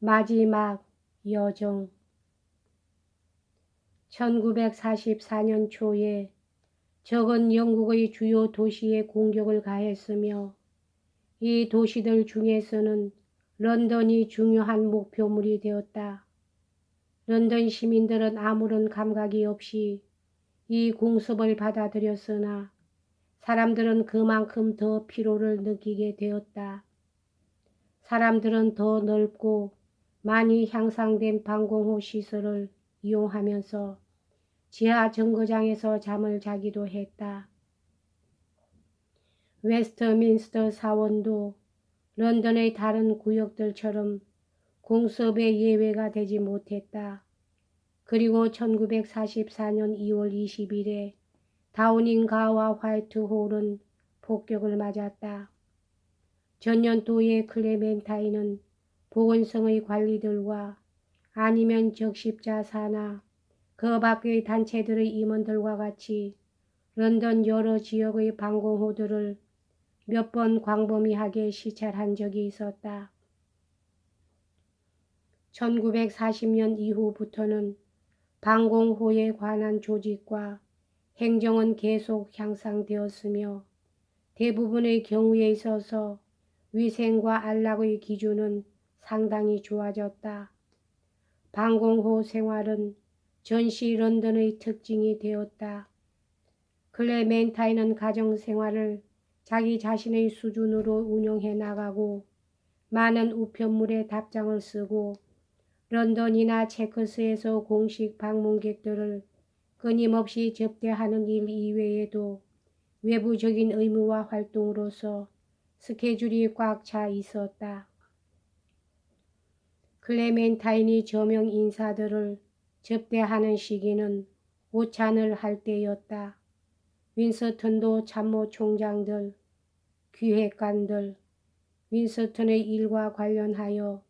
마지막 여정. 1944년 초에 적은 영국의 주요 도시에 공격을 가했으며 이 도시들 중에서는 런던이 중요한 목표물이 되었다. 런던 시민들은 아무런 감각이 없이 이 공습을 받아들였으나 사람들은 그만큼 더 피로를 느끼게 되었다. 사람들은 더 넓고 많이 향상된 방공호 시설을 이용하면서 지하 정거장에서 잠을 자기도 했다. 웨스트민스터 사원도 런던의 다른 구역들처럼 공습의 예외가 되지 못했다. 그리고 1944년 2월 20일에 다우닝가와 화이트홀은 폭격을 맞았다. 전년도에 클레멘타인은 보건성의 관리들과 아니면 적십자사나 그 밖의 단체들의 임원들과 같이 런던 여러 지역의 방공호들을 몇 번 광범위하게 시찰한 적이 있었다. 1940년 이후부터는 방공호에 관한 조직과 행정은 계속 향상되었으며 대부분의 경우에 있어서 위생과 안락의 기준은 상당히 좋아졌다. 방공호 생활은 전시 런던의 특징이 되었다. 클레멘타인은 가정생활을 자기 자신의 수준으로 운영해 나가고 많은 우편물에 답장을 쓰고 런던이나 체커스에서 공식 방문객들을 끊임없이 접대하는 일 이외에도 외부적인 의무와 활동으로서 스케줄이 꽉 차 있었다. 클레멘타인이 저명 인사들을 접대하는 시기는 오찬을 할 때였다. 윈스턴도 참모총장들, 기획관들, 윈스턴의 일과 관련하여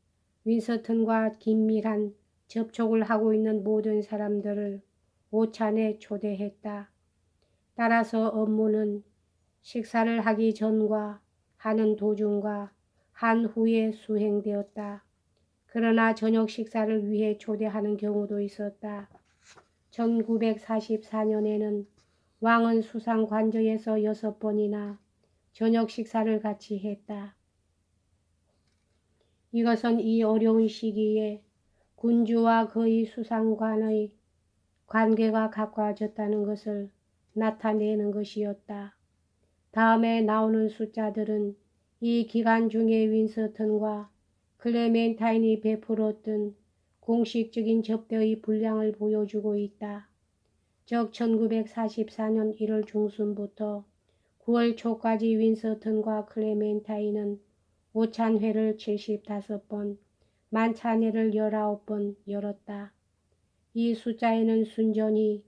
윈스턴과 긴밀한 접촉을 하고 있는 모든 사람들을 오찬에 초대했다. 따라서 업무는 식사를 하기 전과 하는 도중과 한 후에 수행되었다. 그러나 저녁 식사를 위해 초대하는 경우도 있었다. 1944년에는 왕은 수상 관저에서 6번이나 저녁 식사를 같이 했다. 이것은 이 어려운 시기에 군주와 그의 수상관의 관계가 가까워졌다는 것을 나타내는 것이었다. 다음에 나오는 숫자들은 이 기간 중에 윈스턴과 클레멘타인이 베풀었던 공식적인 접대의 분량을 보여주고 있다. 즉 1944년 1월 중순부터 9월 초까지 윈스턴과 클레멘타인은 오찬회를 75번, 만찬회를 19번 열었다. 이 숫자에는 순전히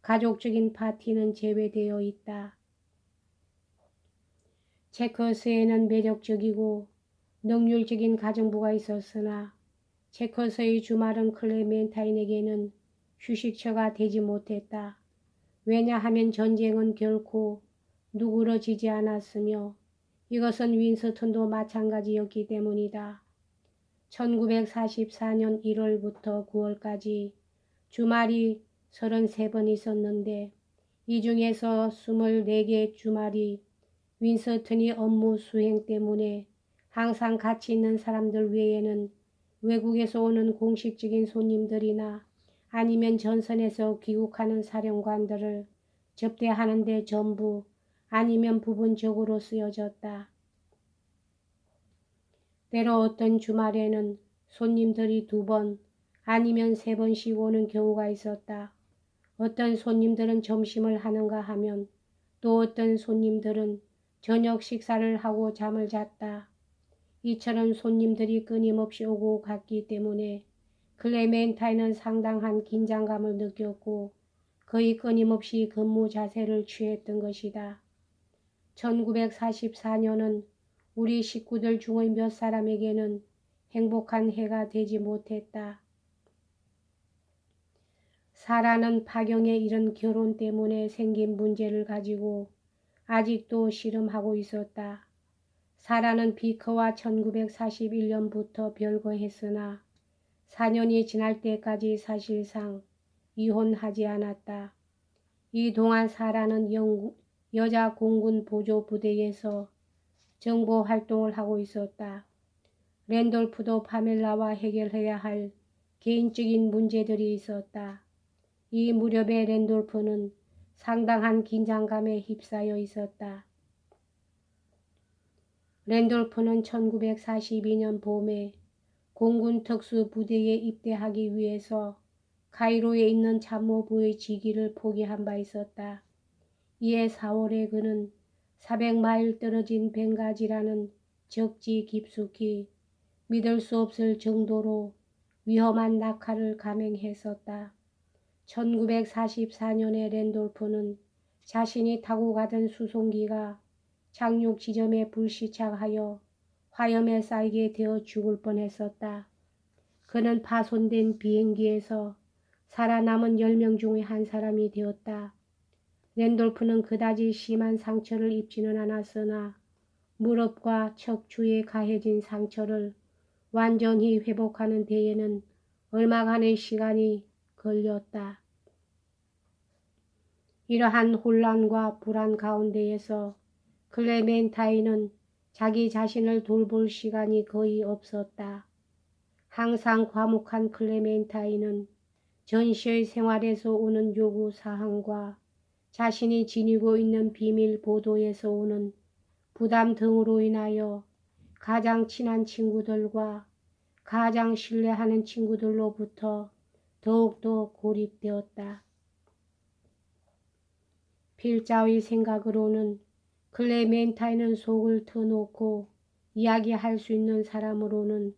가족적인 파티는 제외되어 있다. 체커스에는 매력적이고 능률적인 가정부가 있었으나 체커스의 주말은 클레멘타인에게는 휴식처가 되지 못했다. 왜냐하면 전쟁은 결코 누그러지지 않았으며 이것은 윈스턴도 마찬가지였기 때문이다. 1944년 1월부터 9월까지 주말이 33번 있었는데 이 중에서 24개 주말이 윈스턴이 업무 수행 때문에 항상 같이 있는 사람들 외에는 외국에서 오는 공식적인 손님들이나 아니면 전선에서 귀국하는 사령관들을 접대하는 데 전부 아니면 부분적으로 쓰여졌다. 때로 어떤 주말에는 손님들이 2번 아니면 3번씩 오는 경우가 있었다. 어떤 손님들은 점심을 하는가 하면 또 어떤 손님들은 저녁 식사를 하고 잠을 잤다. 이처럼 손님들이 끊임없이 오고 갔기 때문에 클레멘타인은 상당한 긴장감을 느꼈고 거의 끊임없이 근무 자세를 취했던 것이다. 1944년은 우리 식구들 중의 몇 사람에게는 행복한 해가 되지 못했다. 사라는 파경에 이른 결혼 때문에 생긴 문제를 가지고 아직도 씨름하고 있었다. 사라는 비커와 1941년부터 별거했으나 4년이 지날 때까지 사실상 이혼하지 않았다. 이 동안 사라는 여자 공군 보조 부대에서 정보 활동을 하고 있었다. 랜돌프도 파멜라와 해결해야 할 개인적인 문제들이 있었다. 이 무렵에 랜돌프는 상당한 긴장감에 휩싸여 있었다. 랜돌프는 1942년 봄에 공군 특수부대에 입대하기 위해서 카이로에 있는 참모부의 직위를 포기한 바 있었다. 이에 4월에 그는 400마일 떨어진 벵가지라는 적지 깊숙이 믿을 수 없을 정도로 위험한 낙하를 감행했었다. 1944년에 랜돌프는 자신이 타고 가던 수송기가 착륙 지점에 불시착하여 화염에 쌓이게 되어 죽을 뻔했었다. 그는 파손된 비행기에서 살아남은 10명 중의 한 사람이 되었다. 랜돌프는 그다지 심한 상처를 입지는 않았으나 무릎과 척추에 가해진 상처를 완전히 회복하는 데에는 얼마간의 시간이 걸렸다. 이러한 혼란과 불안 가운데에서 클레멘타인은 자기 자신을 돌볼 시간이 거의 없었다. 항상 과묵한 클레멘타인은 전시의 생활에서 오는 요구 사항과 자신이 지니고 있는 비밀 보도에서 오는 부담 등으로 인하여 가장 친한 친구들과 가장 신뢰하는 친구들로부터 더욱더 고립되었다. 필자의 생각으로는 클레멘타인은 속을 터놓고 이야기할 수 있는 사람으로는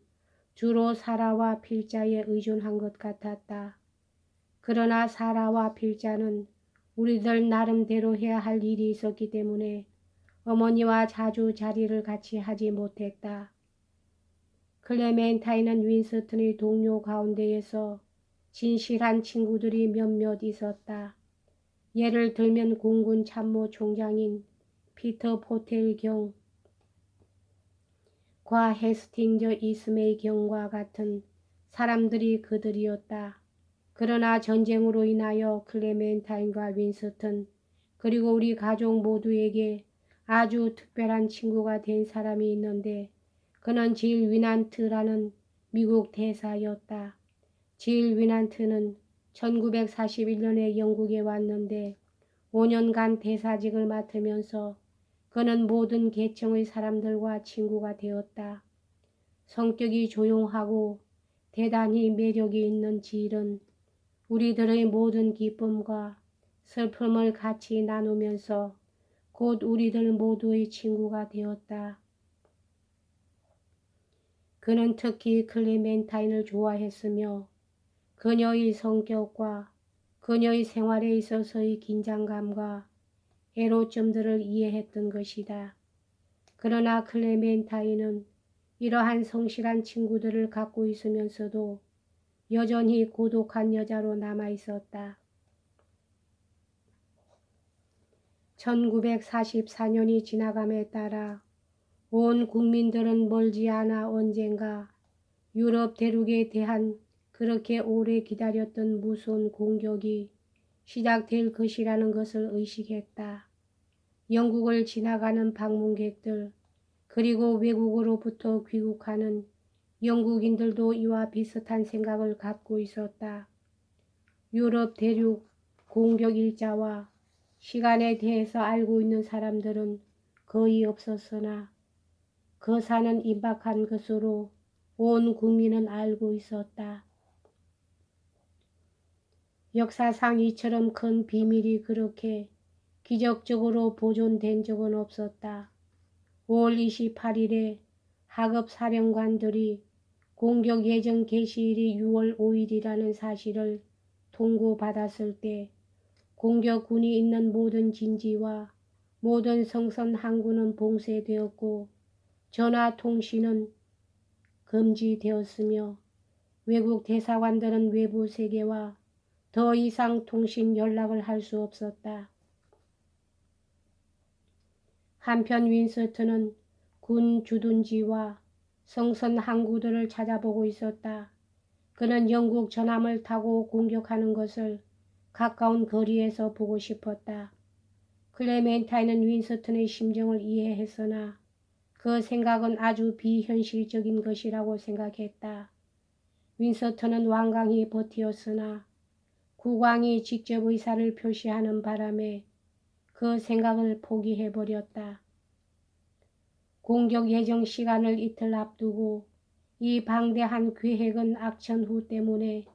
주로 사라와 필자에 의존한 것 같았다. 그러나 사라와 필자는 우리들 나름대로 해야 할 일이 있었기 때문에 어머니와 자주 자리를 같이 하지 못했다. 클레멘타인은 윈스턴의 동료 가운데에서 진실한 친구들이 몇몇 있었다. 예를 들면 공군 참모총장인 피터 포텔 경과 헤스팅저 이스메이 경과 같은 사람들이 그들이었다. 그러나 전쟁으로 인하여 클레멘타인과 윈스턴 그리고 우리 가족 모두에게 아주 특별한 친구가 된 사람이 있는데 그는 질 위난트라는 미국 대사였다. 질 위난트는 1941년에 영국에 왔는데 5년간 대사직을 맡으면서 그는 모든 계층의 사람들과 친구가 되었다. 성격이 조용하고 대단히 매력이 있는 질은 우리들의 모든 기쁨과 슬픔을 같이 나누면서 곧 우리들 모두의 친구가 되었다. 그는 특히 클레멘타인을 좋아했으며 그녀의 성격과 그녀의 생활에 있어서의 긴장감과 애로점들을 이해했던 것이다. 그러나 클레멘타인은 이러한 성실한 친구들을 갖고 있으면서도 여전히 고독한 여자로 남아 있었다. 1944년이 지나감에 따라 온 국민들은 멀지 않아 언젠가 유럽 대륙에 대한 그렇게 오래 기다렸던 무서운 공격이 시작될 것이라는 것을 의식했다. 영국을 지나가는 방문객들 그리고 외국으로부터 귀국하는 영국인들도 이와 비슷한 생각을 갖고 있었다. 유럽 대륙 공격 일자와 시간에 대해서 알고 있는 사람들은 거의 없었으나 거사는 임박한 것으로 온 국민은 알고 있었다. 역사상 이처럼 큰 비밀이 그렇게 기적적으로 보존된 적은 없었다. 5월 28일에 하급 사령관들이 공격 예정 개시일이 6월 5일이라는 사실을 통고받았을 때 공격군이 있는 모든 진지와 모든 성선 항구는 봉쇄되었고 전화 통신은 금지되었으며 외국 대사관들은 외부 세계와 더 이상 통신 연락을 할 수 없었다. 한편 윈스턴은 군 주둔지와 성선 항구들을 찾아보고 있었다. 그는 영국 전함을 타고 공격하는 것을 가까운 거리에서 보고 싶었다. 클레멘타인은 윈스턴의 심정을 이해했으나 그 생각은 아주 비현실적인 것이라고 생각했다. 윈스턴은 완강히 버티었으나 국왕이 직접 의사를 표시하는 바람에 그 생각을 포기해버렸다. 공격 예정 시간을 이틀 앞두고 이 방대한 계획은 악천후 때문에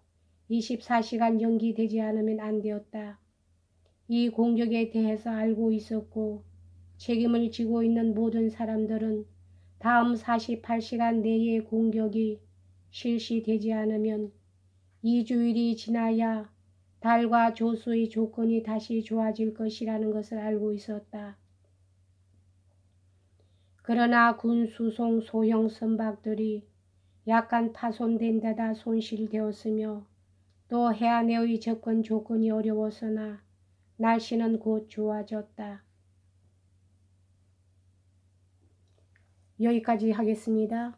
24시간 연기되지 않으면 안 되었다. 이 공격에 대해서 알고 있었고 책임을 지고 있는 모든 사람들은 다음 48시간 내에 공격이 실시되지 않으면 2주일이 지나야 달과 조수의 조건이 다시 좋아질 것이라는 것을 알고 있었다. 그러나 군 수송 소형 선박들이 약간 파손된 데다 손실되었으며 또 해안에의 접근 조건이 어려웠으나 날씨는 곧 좋아졌다. 여기까지 하겠습니다.